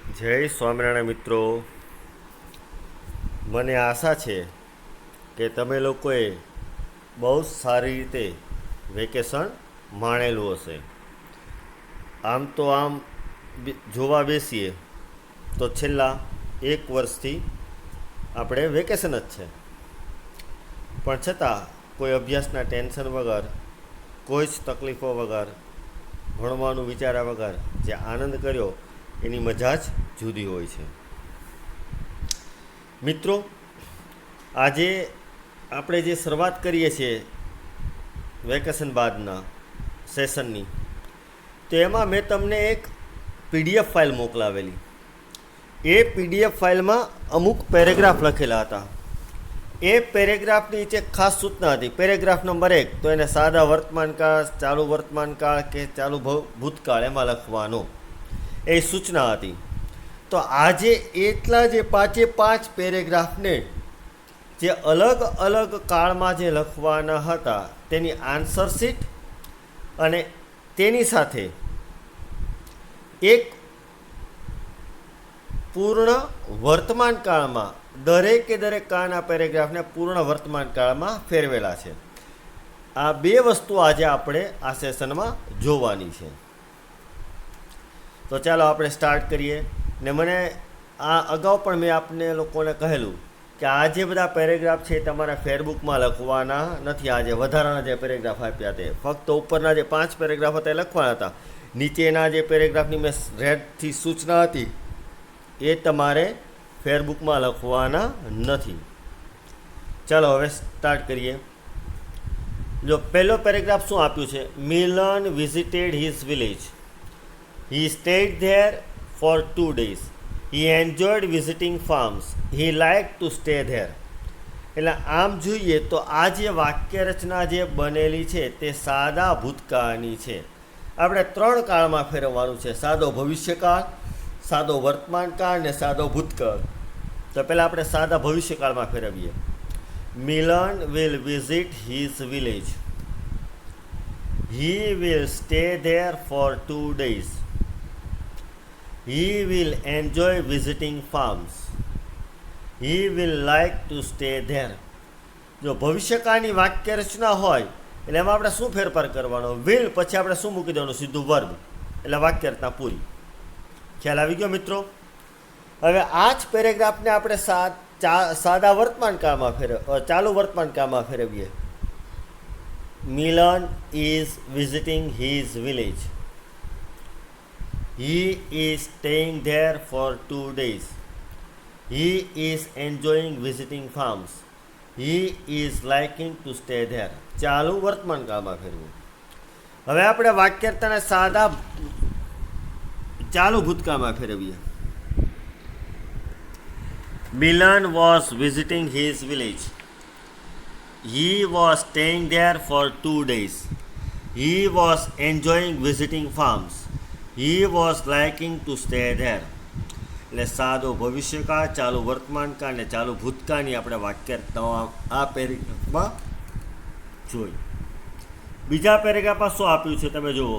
જય સ્વામિનારાયણ મિત્રો. મને આશા છે કે તમે લોકોએ બહુ સારી રીતે વેકેશન માણેલું હશે. આમ તો જોવા બેસીએ તો છેલ્લા 1 વર્ષથી આપણે વેકેશન જ છે, પણ છતાં કોઈ અભ્યાસના ટેન્શન વગર, કોઈ જ તકલીફો વગર, ભણવાનું વિચાર્યા વગર જે આનંદ કર્યો એની મજા જ જુદી હોય છે. મિત્રો, આજે આપણે જે શરૂઆત કરીએ છીએ વેકેશન બાદના સેશનની, તો એમાં મેં તમને એક પીડીએફ ફાઇલ મોકલાવેલી. એ પીડીએફ ફાઇલમાં અમુક પેરેગ્રાફ લખેલા હતા. એ પેરેગ્રાફની નીચે ખાસ સૂચના હતી. પેરેગ્રાફ નંબર 1, તો એને સાદા વર્તમાનકાળ, ચાલુ વર્તમાનકાળ કે ચાલુ ભૂતકાળ એમાં લખવાનો, એ સૂચના હતી. તો આજે એટલા જે 5 પેરેગ્રાફને જે અલગ અલગ કાળમાં જે લખવાના હતા તેની આન્સર શીટ અને તેની સાથે એક પૂર્ણ વર્તમાન કાળમાં દરેકે દરેક કાળના પેરેગ્રાફને પૂર્ણ વર્તમાન કાળમાં ફેરવેલા છે. આ 2 વસ્તુ આજે આપણે આ સેશનમાં જોવાની છે. તો ચાલો આપણે સ્ટાર્ટ કરીએ. ને મને આ અગાઉ પણ મેં આપને લોકોને કહેલું કે આ જે બધા પેરેગ્રાફ છે એ તમારા ફેરબુકમાં લખવાના નથી. આજે વધારાના જે પેરેગ્રાફ આપ્યા તે ફક્ત ઉપરના જે 5 પેરેગ્રાફ હતા એ લખવાના હતા. નીચેના જે પેરેગ્રાફની મેં રેડથી સૂચના હતી એ તમારે ફેરબુકમાં લખવાના નથી. ચાલો હવે સ્ટાર્ટ કરીએ. જો પહેલો પેરેગ્રાફ શું આપ્યું છે, Milan visited his village. He stayed there for 2 days. He enjoyed visiting farms. He liked to stay there. એટલે આમ જોઈએ તો આ જે વાક્ય રચના જે બનેલી છે તે સાદા ભૂતકાળની છે. આપણે 3 કાળમાં ફેરવવાનું છે: સાદો ભવિષ્યકાળ, સાદો વર્તમાનકાળ ને સાદો ભૂતકાળ. તો પહેલાં આપણે સાદા ભવિષ્યકાળમાં ફેરવીએ. મિલન will visit his village. He will stay there for 2 days. He will enjoy visiting farms. He will like to stay there. જો ભવિષ્યકાળની વાક્ય રચના હોય એટલે એમાં આપણે શું ફેરફાર કરવાનો? વિલ પછી આપણે શું મૂકી દેવાનું? સીધું વર્બ, એટલે વાક્ય રચના પૂરી. ખ્યાલ આવી ગયો મિત્રો? હવે આ જ પેરેગ્રાફને આપણે સાદા વર્તમાન કાળમાં ચાલુ વર્તમાન કાળમાં ફેરવીએ. Milan is visiting his village. He is staying there for 2 days. He is enjoying visiting farms. He is liking to stay there. ચાલુ વર્તમાન કાળમાં ફેરવું. હવે આપણે વાક્યરચનાને સાદા ચાલુ ભૂતકાળમાં ફેરવીએ. Milan was visiting his village. He was staying there for 2 days. He was enjoying visiting farms. He was liking to stay there. એટલે સાદો ભવિષ્યકાળ, ચાલુ વર્તમાનકાળ અને ચાલુ ભૂતકાળની આપણે વાક્યરચનાઓ આ પેરેગ્રાફમાં જોઈ. બીજા પેરેગ્રાફમાં શું આપ્યું છે તમે જુઓ.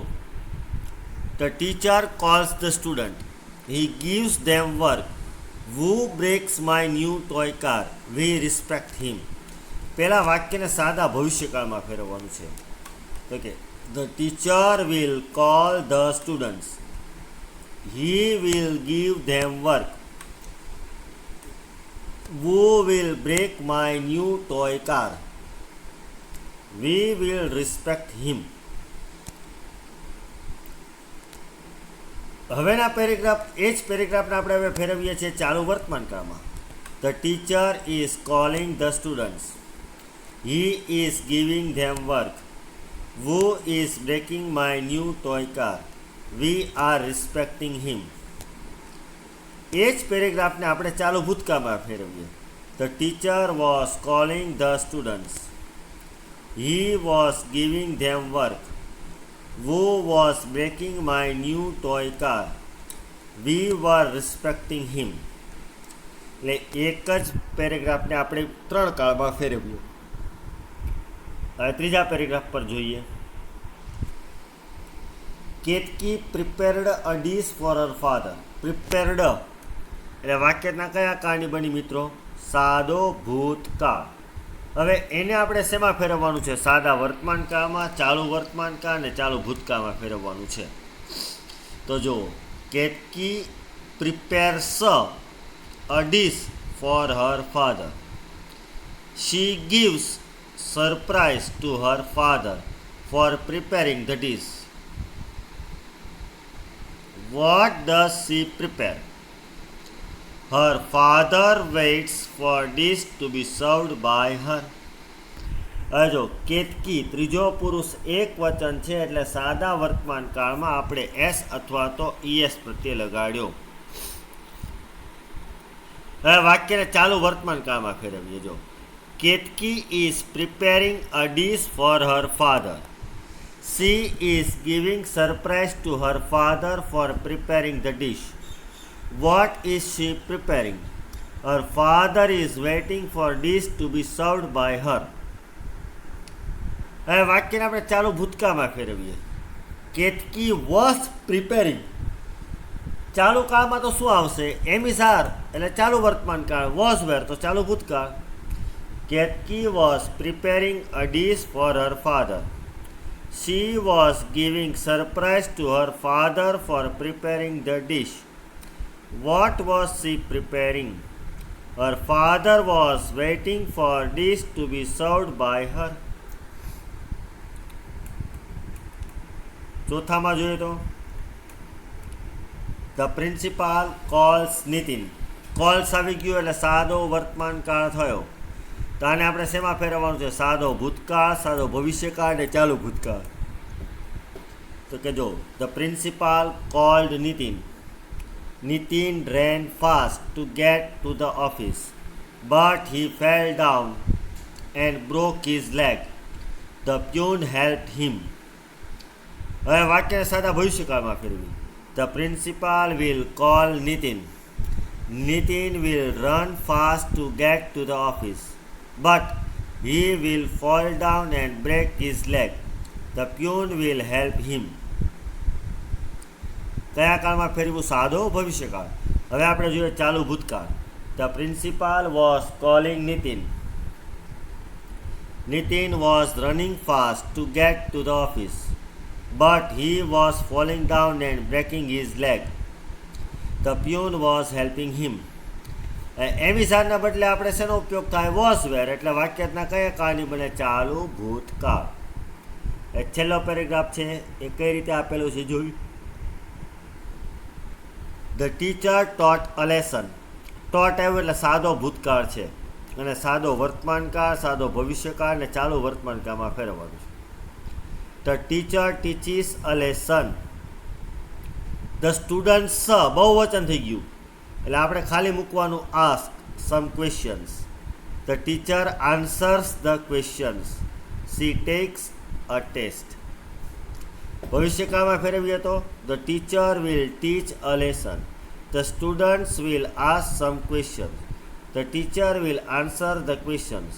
The teacher calls the student. He gives them work. Who breaks my new toy car. We respect him. પહેલાં વાક્યને સાદા ભવિષ્યકાળમાં ફેરવવાનું છે. તો કે the teacher will call the students. He will give them work. Who will break my new toy car? We will respect him. હવેના paragraph એ જ પેરેગ્રાફને આપણે હવે ફેરવીએ છીએ ચાલુ વર્તમાન કાળમાં. The teacher is calling the students. He is giving them work. Who is breaking my new toy car? We are respecting him. એ જ પેરેગ્રાફને આપણે ચાલુ ભૂતકાળમાં ફેરવીએ. The teacher was calling the students. He was giving them work. Who was breaking my new toy car? We were respecting him. એટલે એક જ પેરેગ્રાફને આપણે 3 કાળમાં ફેરવ્યું. હવે ત્રીજા પેરેગ્રાફ પર જોઈએ. Ketki prepared a dish for her father. Prepared એટલે વાક્યના કયા કાળની બની મિત્રો? સાદો ભૂતકાળ. હવે એને આપણે શેમાં ફેરવવાનું છે? સાદા વર્તમાન કાળમાં, ચાલુ વર્તમાન કાળ અને ચાલુ ભૂતકાળમાં ફેરવવાનું છે. તો જુઓ, Ketaki prepares a dish for her father. She gives surprise to her father for preparing the dish. What does she prepare? Her father waits for dish to be served by her. હવે જો કેતકી ત્રીજો પુરુષ એક વચન છે એટલે સાદા વર્તમાન કાળમાં આપણે એસ અથવા તો ઈએસ પ્રત્યય લગાડ્યો. હવે વાક્યને ચાલુ વર્તમાન કાળમાં ફેરવીએ. જો Ketaki is preparing a dish for her father. She is giving surprise to her father for preparing the dish. What is she preparing? Her father is waiting for dish to be served by her. હવે વાક્યને આપણે ચાલુ ભૂતકાળમાં ફેરવીએ. Ketaki was preparing. ચાલુ કાળમાં તો શું આવશે? એમિસાર એટલે ચાલુ વર્તમાન કાળ, વોઝ વેર તો ચાલુ ભૂતકાળ. Ketaki was preparing a dish for her father. She was giving surprise to her father for preparing the dish. What was she preparing? Her father was waiting for dish to be served by her. ચોથામાં જોઈએ તો the principal calls Nitin. Calls આવી ગયું એટલે સાદો વર્તમાન કાળ થયો. તો આને આપણે શેમાં ફેરવવાનું છે? સાદો ભૂતકાળ, સાદો ભવિષ્યકાળ અને ચાલુ ભૂતકાળ. તો કે જો the principal cold Nitin. Nitin ran fast to get to the office, but he fell down and broke his leg. The peon helped him. હવે વાક્યને સાદા ભવિષ્યકાળમાં ફેરવી. The principal will call Nitin. Nitin will run fast two gate to the office, but he will fall down and break his leg. The peon will help him. કયા કાળમાં ફેરવું? સાદો ભવિષ્યકાળ. હવે આપણે જોઈએ ચાલુ ભૂતકાળ. The principal was calling Nitin. Nitin was running fast two gate to the office, but he was falling down and breaking his leg. The peon was helping him. એમિસારના બદલે આપણે શેનો ઉપયોગ થાય? વોઝ વેર એટલે વાક્યના કયા કાળની બને? ચાલુ ભૂતકાળ. છેલ્લો પેરેગ્રાફ છે એ કઈ રીતે આપેલું છે જોયું. The teacher taught a lesson. Taught આવ્યું એટલે સાદો ભૂતકાળ છે અને સાદો વર્તમાન કાળ, સાદો ભવિષ્યકાળ અને ચાલુ વર્તમાન કાળમાં ફેરવવાનું છે. The teacher teaches a lesson. The students બહુવચન થઈ ગયું એટલે આપણે ખાલી મૂકવાનું ask some questions. The teacher answers the questions. She takes a test. ભવિષ્યકાળમાં ફેરવીએ તો the teacher will teach a lesson. The students will ask some questions. The teacher will answer the questions.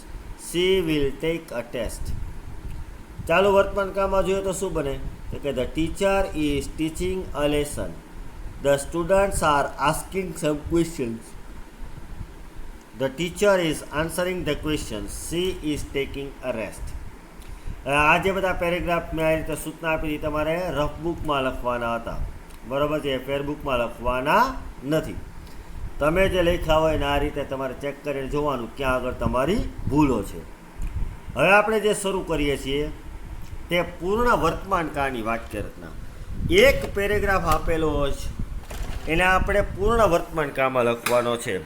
She will take a test. ચાલુ વર્તમાન કાળમાં જોઈએ તો શું બને? તો કે the teacher is teaching a lesson. The students are asking some questions. The teacher is answering the questions. She is taking a rest. આ જે બધા પેરેગ્રાફ મેં આ રીતે સૂચના આપી હતી તમારે રફ બુકમાં લખવાના હતા, બરાબર છે? ફેરબુકમાં લખવાના નથી. તમે જે લખ્યા હોય ને આ રીતે તમારે ચેક કરીને જોવાનું ક્યાં આગળ તમારી ભૂલો છે. હવે આપણે જે શરૂ કરીએ છીએ તે પૂર્ણ વર્તમાન કાળની વાક્ય રચના. એક પેરેગ્રાફ આપેલો હોય છે એને આપણે પૂર્ણ વર્તમાન કાળમાં લખવાનો છે.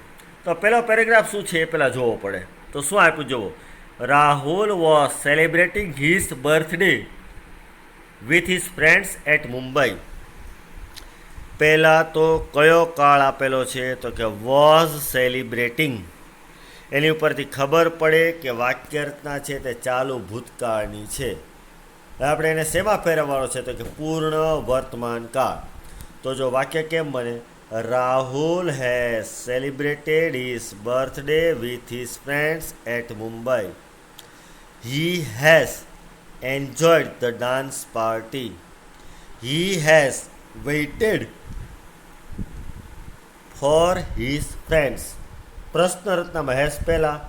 તો પહેલો પેરેગ્રાફ શું છે એ પહેલાં જોવો પડે. તો શું આપ્યું જુઓ. Rahul was celebrating his birthday with his friends at Mumbai. પહેલાં તો કયો કાળ આપેલો છે? તો કે વોઝ સેલિબ્રેટિંગ. એની ઉપરથી ખબર પડે કે વાક્ય રચના છે તે ચાલુ ભૂતકાળની છે. આપણે એને શેમાં ફેરવવાનો છે? તો કે પૂર્ણ વર્તમાન કાળ. તો જો વાક્ય કેમ બને? Rahul has celebrated his birthday with his friends at Mumbai. He has enjoyed the dance party. He has waited for his friends. પ્રશ્ન રચનામાં હેઝ પહેલાં.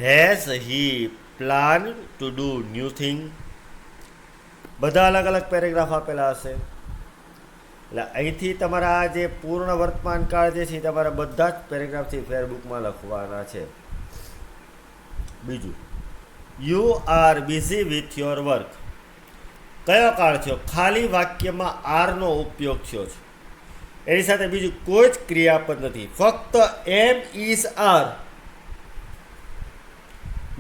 Has he plan to do new thing. બધા અલગ અલગ પેરેગ્રાફ આપેલા હશે. એટલે અહીંથી તમારા આ જે પૂર્ણ વર્તમાન કાળ જે છે તમારા બધા જ પેરેગ્રાફથી ફેરબુકમાં લખવાના છે. બીજું, you are busy with your work. કયો કાળ થયો? ખાલી વાક્યમાં આરનો ઉપયોગ થયો છે. એની સાથે બીજું કોઈ જ ક્રિયાપદ નથી, ફક્ત એમ ઇઝ આર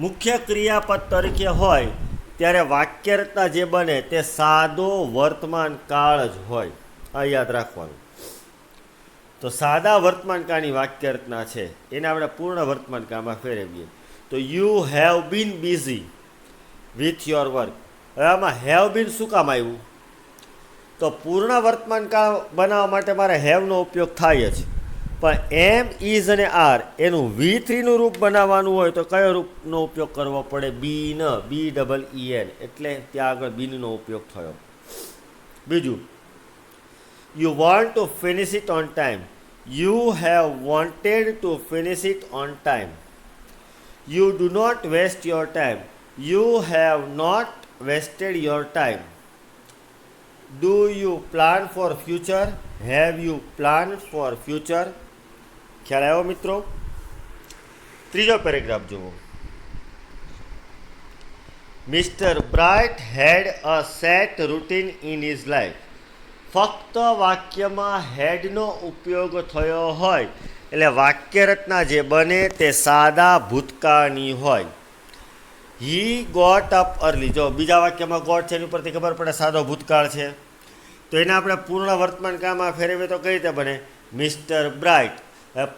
મુખ્ય ક્રિયાપદ તરીકે હોય ત્યારે વાક્ય રચના જે બને તે સાદો વર્તમાન કાળ જ હોય. આ યાદ રાખવાનું. તો સાદા વર્તમાન કાળની વાક્ય રચના છે એને આપણે પૂર્ણ વર્તમાન કાળમાં ફેરવીએ. તો you have been busy with your work. હવે આમાં હેવ બીન શું કામ આવ્યું? તો પૂર્ણ વર્તમાન કાળ બનાવવા માટે મારે હેવનો ઉપયોગ થાય જ, પણ એમ ઇઝ અને આર એનું V3નું રૂપ બનાવવાનું હોય તો કયો રૂપનો ઉપયોગ કરવો પડે? બીન, BEEN, એટલે ત્યાં આગળ બીનનો ઉપયોગ થયો. બીજું, you want to finish it on time. You have wanted to finish it on time. You do not waste your time. You have not wasted your time. Do you plan for future. Have you plan for future. ખ્યાલ આવ્યો મિત્રો? ત્રીજો paragraph જુઓ. Mister Bright had a set routine in his life. ફક્ત વાક્યમાં હેડનો ઉપયોગ થયો હોય એટલે વાક્ય રચના જે બને તે સાદા ભૂતકાળની હોય. He got up early. જો બીજા વાક્યમાં ગોટ છે એની ઉપરથી ખબર પડે સાદો ભૂતકાળ છે. તો એને આપણે પૂર્ણ વર્તમાન કાળમાં ફેરવીએ તો કઈ રીતે બને? Mister bright.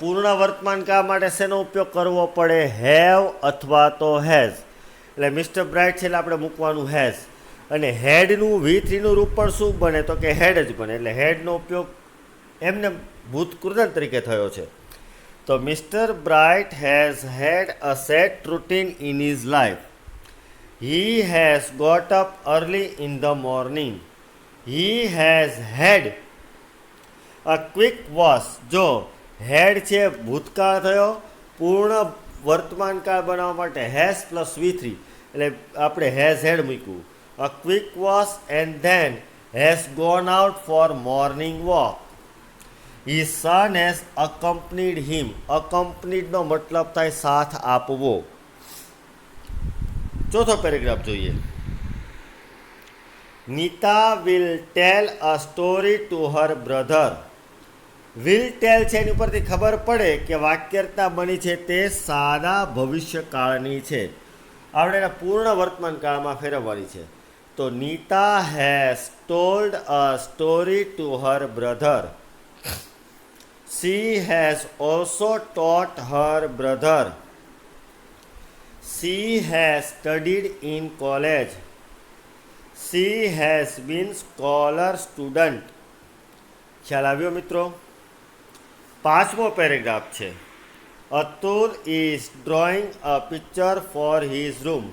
પૂર્ણ વર્તમાન કાળ માટે શેનો ઉપયોગ કરવો પડે? હેવ અથવા તો હેઝ. એટલે મિસ્ટર બ્રાઇટ છે એટલે આપણે મૂકવાનું હેઝ. અને હેડનું V3નું રૂપ પણ શું બને? તો કે હેડ જ બને. એટલે હેડનો ઉપયોગ એમને ભૂતકૃદંત તરીકે થયો છે. તો mister Bright has had a set routine in his life. He has got up early in the morning. He has had a quick wash. જો હેડ છે ભૂતકાળ થયો, પૂર્ણ વર્તમાન કાળ બનાવવા માટે હેઝ પ્લસ V3 એટલે આપણે હેઝ હેડ મૂક્યું. A quick wash and then has gone out for morning walk. His son has accompanied him. અકમ્પનીડનો મતલબ થાય સાથ આપવો. ચોથો પેરેગ્રાફ જોઈએ. Nita will tell a story to her brother. Will tell છે એની ઉપરથી ખબર પડે કે વાક્યરચના બની છે તે સાદા ભવિષ્યકાળની છે. આપણે એને પૂર્ણ વર્તમાન કાળમાં ફેરવવાની છે. તો Nita has told a story to her brother. She has also taught her brother. She has studied in college. She has been scholar student. ખ્યાલ આવ્યો મિત્રો? પાંચમો પેરેગ્રાફ છે. Atul is drawing a picture for his room.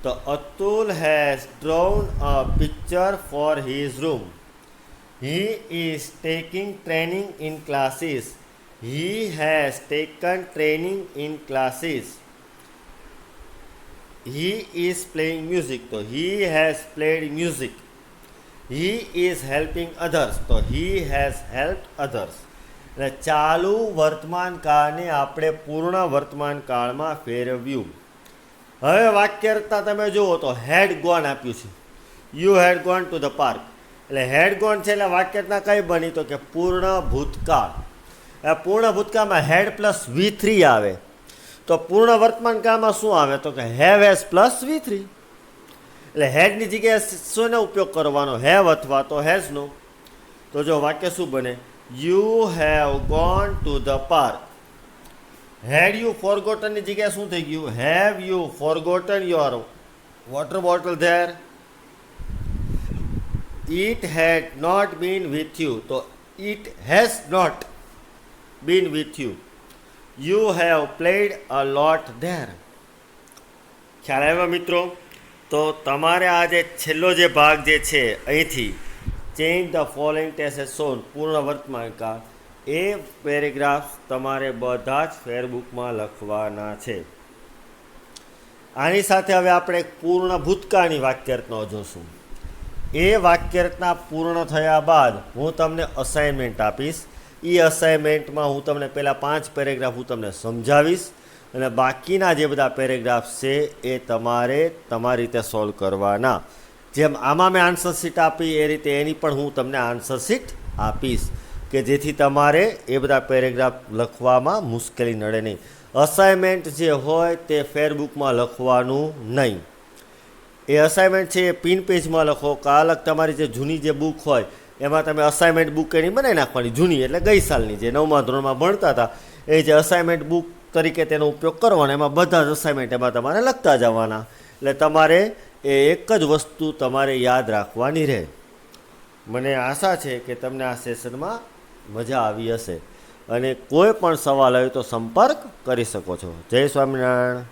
તો Atul has drawn a picture for his room. He is taking training in classes. He has taken training in classes. He is playing music. So he has played music. He is helping others. So he has helped others. એટલે ચાલુ વર્તમાન કાળને આપણે પૂર્ણ વર્તમાન કાળમાં ફેરવ્યું. હવે વાક્ય રચના તમે જુઓ તો હેડ ગોન આપ્યું છે. You had gone to the park. એટલે હેડ ગોન છે એટલે વાક્યરચના કઈ બની? તો કે પૂર્ણ ભૂતકાળ. પૂર્ણ ભૂતકાળમાં હેડ પ્લસ V3 આવે. તો પૂર્ણ વર્તમાન કાળમાં શું આવે? તો કે હેવ હેઝ પ્લસ V3. એટલે હેડની જગ્યાએ શોનો ઉપયોગ કરવાનો? હેવ અથવા તો હેઝનો. તો જો વાક્ય શું બને? You have gone to the park. Had you ફોરગોટનની જગ્યાએ શું થઈ ગયું? Have you forgotten your water bottle there. It had not been with you. તો it has not been with you. You have played a lot there. ખ્યાલ આવ્યો મિત્રો? તો તમારે આ જે છેલ્લો જે ભાગ જે છે અહીંથી change the following taste as shown પૂર્ણ વર્તમાન કાળ એ પેરેગ્રાફ્સ તમારે બધા જ ફેરબુકમાં લખવાના છે. આની સાથે હવે આપણે એક પૂર્ણ ભૂતકાળની વાક્યરચનાઓ જોશું. એ વાક્યરચના પૂર્ણ થયા બાદ હું તમને અસાઇનમેન્ટ આપીશ. એ અસાઇનમેન્ટમાં હું તમને પહેલાં 5 પેરેગ્રાફ હું તમને સમજાવીશ અને બાકીના જે બધા પેરેગ્રાફ્સ છે એ તમારે તમારી રીતે સોલ્વ કરવાના. જેમ આમાં મેં આન્સર શીટ આપી એ રીતે એની પણ હું તમને આન્સર શીટ આપીશ કે જેથી તમારે એ બધા પેરેગ્રાફ લખવામાં મુશ્કેલી નડે નહીં. અસાઇનમેન્ટ જે હોય તે ફેરબુકમાં લખવાનું નહીં. એ અસાઇનમેન્ટ છે એ પિન પેજમાં લખો કે અલગ તમારી જે જૂની જે બુક હોય એમાં તમે અસાઇનમેન્ટ બુક એની બનાવી નાખવાની. જૂની એટલે ગઈ સાલની જે 9મા ધોરણમાં ભણતા હતા એ જે અસાઇનમેન્ટ બુક તરીકે તેનો ઉપયોગ કરવાનો. એમાં બધા જ અસાઇનમેન્ટ એમાં તમારે લખતા જવાના. એટલે તમારે એ એક જ વસ્તુ તમારે યાદ રાખવાની રહે. મને આશા છે કે તમને આ સેશનમાં મજા આવી હશે અને કોઈ પણ સવાલ હોય તો સંપર્ક કરી શકો છો. જય સ્વામિનારાયણ.